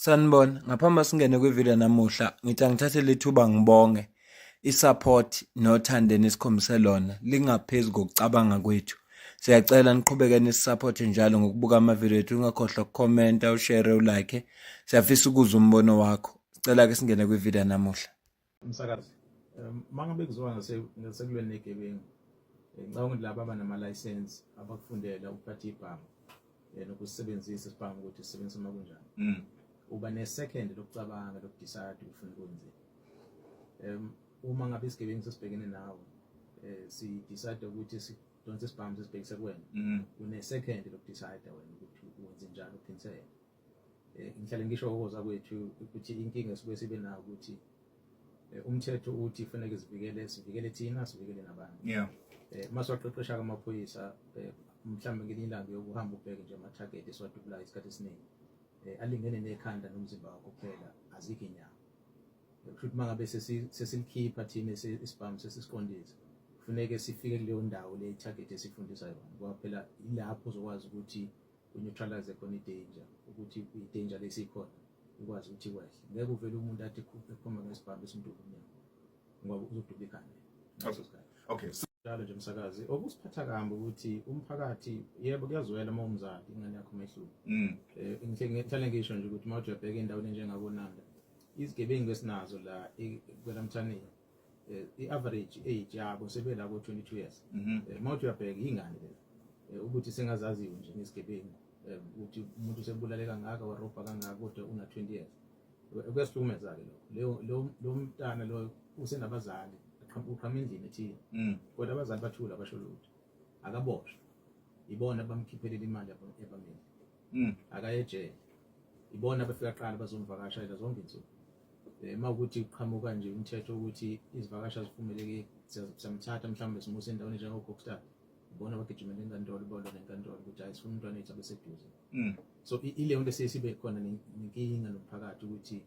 Sanibona, ngaphambi singene kwivideo namuhla, ngithi angithathe lethuba ngibonge i-support nothando enikhombise lona lingaphezu kokucabanga kwethu. Siyacela niqhubeke nisupporte njalo ngokubuka amavideo ethu, ungakhohlwa ukukhomenta, ushare, ulike. Siyafisa ukuzwa umbono wakho. Sicela ke singene kwivideo namuhla. Msakazi, mangabe kuziwa ngasekulweni negebengu, ngicabanga ukuthi laba abanama-license abakufundela ukuphatha ibhamu nokusebenzisa isibhamu ukuthi sisebenzisa noma kunjani. Uba ne-second lokucabanga lokudecide ufuna ukwenze. Uma ngabe isigebengu sesibhekene nawe, si-decide ukuthi sidonse isibhamu sesibhekise kuwena, une-second lokudecide wena ukuthi wenze njani uphinisele. Ngihlale ngisho ukuza kwethu ukuthi inkinga esibuye sibe nayo ukuthi umthetho uthi kufanele sivikele thina, sivikele nabanye. Masiwaqeqesha kamaphoyisa mhlawumbe ngelinye ilanga yokuhamba ubheke nje ama-target esiwadubulayo isikhathi esiningi alingene nekhanda nomzimba wakho kuphela, azikho inyama. Kusho ukuthi mangabe sesilikhipha thina isibhamu sesisiqondisa, kufuneke sifike kuleyo ndawo le target esifundisa yona, ngoba phela ilapho uzokwazi ukuthi uneutralize khona i-danger, ukuthi i-danger lesikhona ukwazi ukuthi wehle. Ngeke uvele umuntu athi ekhoma ngesibhamu esimntu omnyama ngoba uzodubula ikhanda. Okay. Njalo nje msakazi, okusiphatha kambi ukuthi umphakathi yebo kuyazwela uma umzali ingane yakho mehluko. Ngihlale ngisho nje ukuthi mawuthi uyabheka endaweni enjengaboNanda, izigebengu esinazo la kwelamthani, i-average age yabo sebela ko-22 years. Mawuthi uyabheka ingane lezi ukuthi sengazaziwe nje ngezigebengu, ukuthi umuntu usebulale kangaka warobha kangaka kodwa una-20 years. Kuyasihlukumeza-ke lo mntana lo usenabazali uqhama endlini ethile, kodwa abazali bathula basho lutho, akaboshwa, ibona abamkhiphelela imali yabameli, akaye ejele, ibona abafika qala bazomvakashela zonke insuku. Uma ukuthi uqhamuka nje umthetho ukuthi izivakasha zivumeleke, siyamthatha mhlawumbe simuse endaweni enjengo-Kokstad, ibona abagijimela enkantolo, bolwa nenkantolo ukuthi hayi sifuna umntwana wethu abeseduze. So ileyo nto sesibe khona nenkinga nomphakathi ukuthi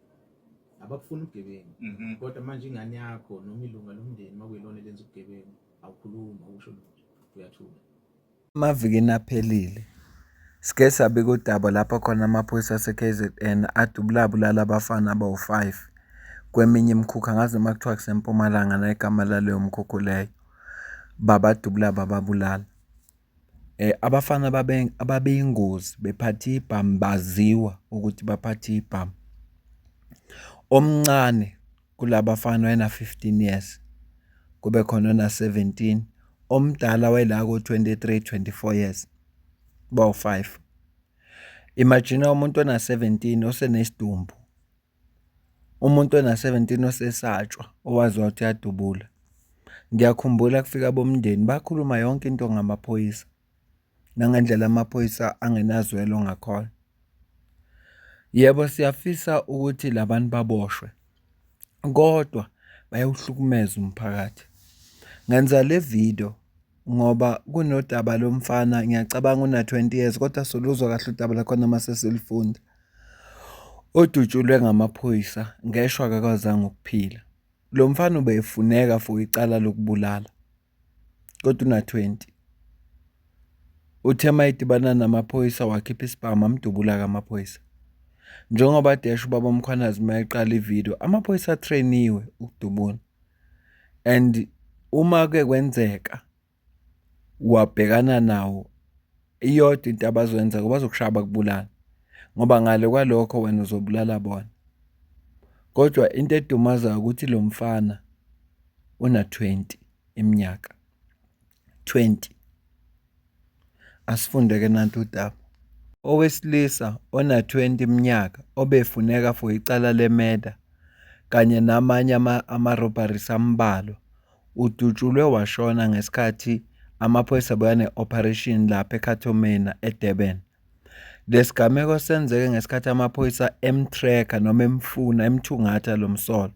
abakufuna ubugebengu, kodwa manje ingane yakho noma ilunga lomndeni makuyilona elenza ubugebengu, awukhuluma, awusho lutho, uyathula. Amavikini aphelile, sike sabika udaba lapho khona amaphoyisa ase-KZN adubula-bulala abafana abawu-5 kweminye imikhukhu, angazi noma kuthiwa kuseMpumalanga na igama laleyo mkhukhu leyo, babadubula bababulala. Abafana ababeyingozi bephathe ibhamu, baziwa ukuthi baphathe ibhamu. Omncane kulabafana wayena 15 years, kube khona na 17, omdala wayela ko-23, 24 years, bawu-5. Imagine umuntu ona 17 osenesidumbu, umuntu ona 17 osesatshwa, owaziwa ukuthi uyadubula. Ngiyakhumbula kufika bomndeni bakhuluma yonke into ngamaphoyisa, nangendlela amaphoyisa angenazwelo ngakhona. Yebo siyafisa ukuthi labantu baboshwe, kodwa bayawuhlukumeza umphakathi. Ngenza le video ngoba kunodaba lomfana, ngiyacabanga una-20 years, kodwa soluzwa kahle udaba lakhona mase silifunda, odutshulwe ngamaphoyisa ngeshwa akakwazanga ukuphila. Lo mfana ubefuneka for icala lokubulala, kodwa una-20. Uthe mayidibana namaphoyisa wakhipha isibhamu amdubula kamaphoyisa. Njengoba desha ubaba Mkhwanazi mayeqala ivideo, amaphoyisa atrainiwe ukudubula, and uma ke kwenzeka wabhekana nawo, iyodwa into abazoyenza ngoba bazokushaya kubulala, ngoba ngale kwalokho wena uzobulala bona. Kodwa into edumaza ukuthi lo mfana una-20 iminyaka, 20. Asifunde ke nantu udaba. Owesilisa ona-20 iminyaka obefuneka for icala lemurder kanye namanye ama-robberies ambalwa, udutshulwe washona ngesikhathi amaphoyisa bane-operation lapha eKhathomena eDurban. Lesigameko senzeke ngesikhathi amaphoyisa em-tracker noma emfuna emthungatha lo msolo,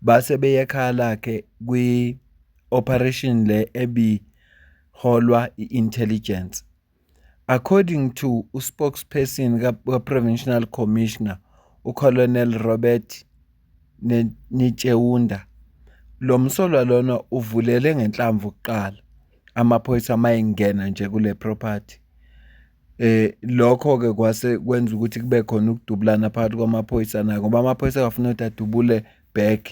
base beye ekhaya lakhe kwi-operation le ebiholwa i-intelligence. According to uspokesperson ka-Provincial Commissioner uColonel Robert Nitshewunda, lo msolwa lona uvulele ngenhlamvu kuqala amaphoyisa mayengena nje kule property. Lokho-ke kwase kwenza ukuthi kube khona ukudubulana phakathi kwamaphoyisa nayo ngoba amaphoyisa kwafuna ukuthi adubule back.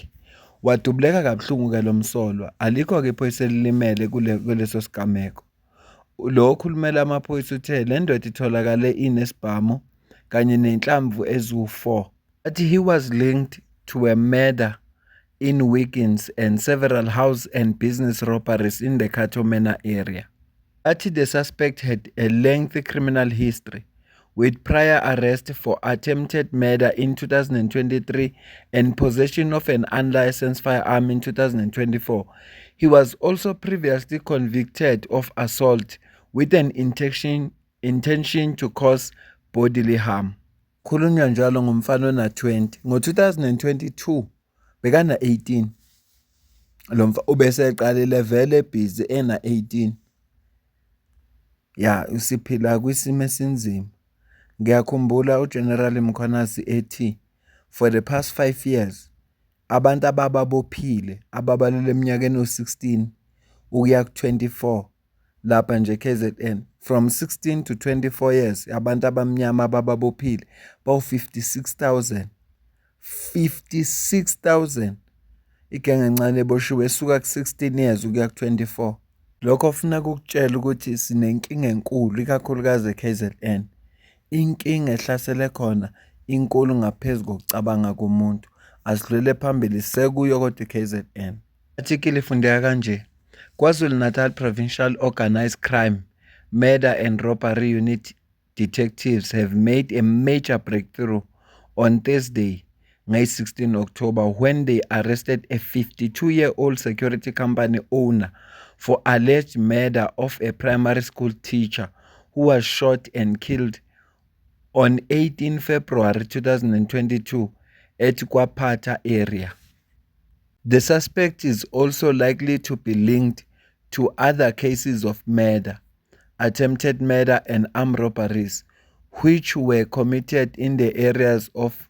Wadubuleka kabuhlungu-ke lo msolwa. Alikho-ke iphoyisa elilimele kuleso sigameko. Lo okhulumela amaphoyisa uthe le ndoda itholakale inesibhamu kanye nenhlamvu eziwu-4. Athi he was linked to a murder in Wiggins and several house and business robberies in the Cato Manor area. Athi the suspect had a lengthy criminal history with prior arrest for attempted murder in 2023 and possession of an unlicensed firearm in 2024. He was also previously convicted of assault with an intention to cause bodily harm. Khulunywa njalo ngumfana ona-20. Ngo-2022 bekana-18. Lo mfana ubeseqalile vele busy ena-18. Ya, usiphila kwisimo esinzima. Ngiyakhumbula uGeneral Mkhwanazi ethi for the past 5 years abantu abababophile ababalele eminyakeni o-16 ukuya ku-24 lapha nje KZN from 16 to 24 years abantu abamnyama abababophile bawu-56,000. 56,000 igenge encane eboshiwe esuka ku-16 years ukuya ku-24. Lokho ofuna ukukutshela ukuthi sinenkinga enkulu ikakhulukazi e-KZN. Inkinga ehlasele khona inkulu ngaphezu kokucabanga komuntu. Asidlulele phambili sekuyo kodwa i-KZN. Article ifundeka kanje. KwaZulu-Natal Provincial Organised Crime, Murder and Robbery Unit detectives have made a major breakthrough on Thursday, May 16 October, when they arrested a 52-year-old security company owner for alleged murder of a primary school teacher who was shot and killed on 18 February 2022 at Kwapata area. The suspect is also likely to be linked to other cases of murder, attempted murder and armed robberies, which were committed in the areas of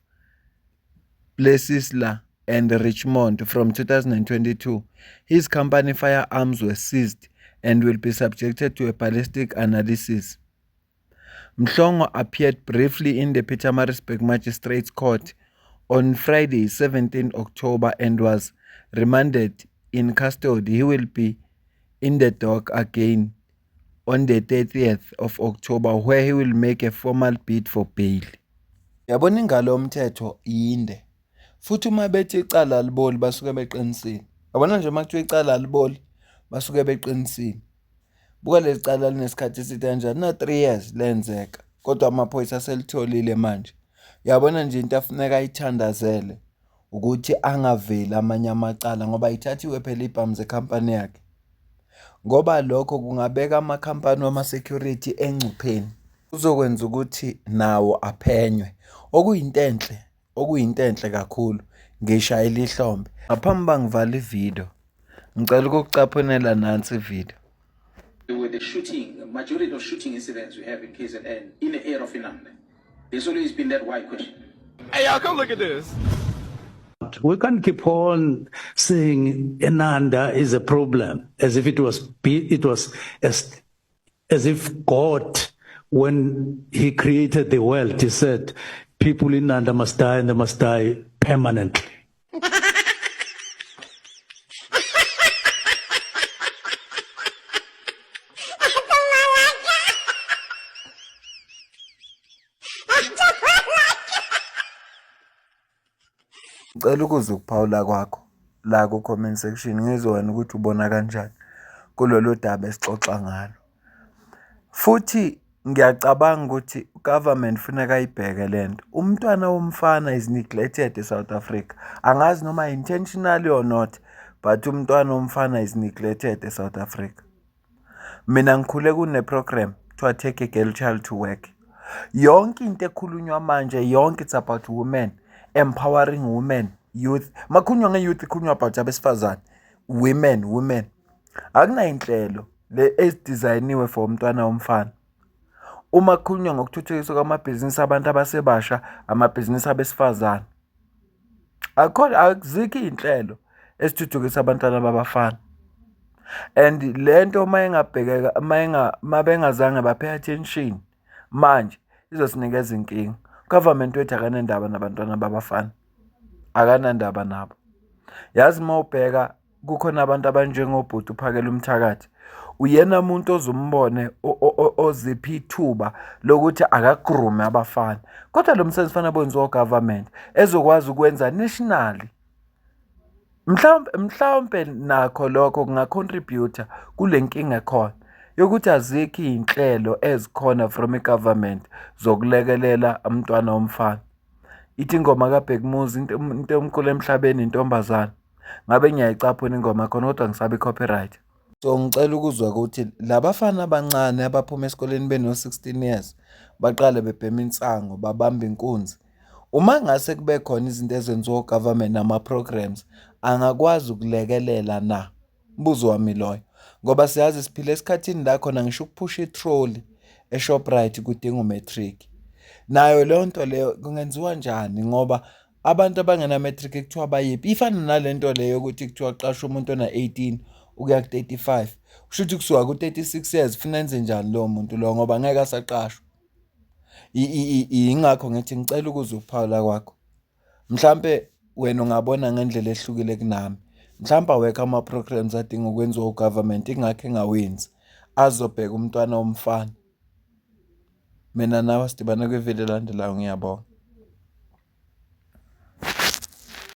Plesisla and Richmond from 2022. His company firearms were seized and will be subjected to a ballistic analysis. Mhlongo appeared briefly in the Pietermaritzburg Magistrates Court on Friday, 17 October and was remanded in custody. He will be in the dock again on the 30th of October where he will make a formal bid for bail. Yabona ingalo yomthetho yinde. Futhi uma bethi icala aliboli basuke beqinisile. Yabona nje uma kuthiwa icala aliboli basuke beqinisile. Buka leli cala linesikhathi eside kanjani na 3 years lenzeka. Kodwa amaphoyisa aselitholile manje. Yabona nje into afuneka ayithandazele ukuthi angaveli amanye amacala ngoba ithathiwe phela ibhamu zekhampani yakhe. Ngoba lokho kungabeka amakhampani wama-security engcupheni. Kuzokwenza ukuthi nawo aphenywe. Okuyintenhle kakhulu ngishayela ihlombe. Ngaphambi bangivala ivideo, ngicela ukukucaphunela nansi ivideo. With the shooting, majority of shooting incidents we have in KZN in the area of Inamne, there's always been that why question. Hey, y'all, come look at this. We can't keep on saying Enanda is a problem as if it was as if God, when He created the world, He said people in Nanda must die and they must die permanently. Ngicela ukuze ukuphawula kwakho la ku comment section ngizowena ukuthi ubona kanjani kulolu daba esixoxa ngalo. Futhi ngiyacabanga ukuthi ugovernment funeka ayibheke lento. Umntwana womfana is neglected eSouth Africa. Angazi noma intentionally or not, but umntwana womfana is neglected eSouth Africa. Mina ngikhule kune program to take a girl child to work. Yonke into ekhulunywa manje yonke it's about women, empowering women, youth. Makhulunywa nge-youth ikhulunywa about abesifazane, women. Akunayinhlelo le ezidizayiniwe for umntwana womfana. Uma kukhulunywa ngokuthuthukiswa kwamabhizinisi abantu abasebasha, amabhizinisi abesifazane, akuzikho inhlelo ezithuthukisa abantwana babafana. And lento mayengabhekeka mabengazange bapay attention Manje izosinikeza inkinga. Government wethu akanandaba nabantwana babafana. Akanandaba nabo. Yazi uma ubheka kukhona abantu abanjengobhuti uPhakela uMthakathi. Uyena umuntu ozumbone oziphi ithuba lokuthi akagroome abafana. Kodwa lo msebenzi fana benziwa government ezokwazi ukwenza nationally. Mhlawumbe nakho lokho kungacontributor kule nkinga ekhona yokuthi azikho iy'nhlelo ezikhona from i-government zokulekelela umntwana womfana. Ithi ingoma kaBhekumuzi into omkhulu emhlabeni intombazana. Ngabe ngiyayicaphuna ingoma khona kodwa ngisabe i-copyright. So ngicela ukuzwa ukuthi labafana abancane abaphuma esikoleni beno-16 years baqale bebhema insango babamba inkunzi. Uma ngase kube khona izinto ezenziwa u-government nama-programs angakwazi ukulekelela na? Mbuzo wami loyo. Ngoba siyazi siphila esikhathini la khona ngisho ukuphusha i-trolley eShoprite kudinga umatric. Nayo leyo nto leyo kungenziwa njani ngoba abantu abangena-matric kuthiwa bayiphi? Ifana nale nto leyo yokuthi kuthiwa qasha umuntu ona-18 ukuya ku-35. Kusho ukuthi kusuka ku-36 years funa enze njani lowo muntu lowo ngoba ngeke asaqashwa. Yingakho ngithi ngicela ukuzwa ukuphawula kwakho. Mhlampe wena ungabona ngendlela ehlukile kunami. Mhlawumbe awekho ama-programs adinga ukwenziwa u-government ingakho engawenzi azobheka umntwana womfana. Mina nawe sidibane kwividiyo elandelayo ngiyabonga.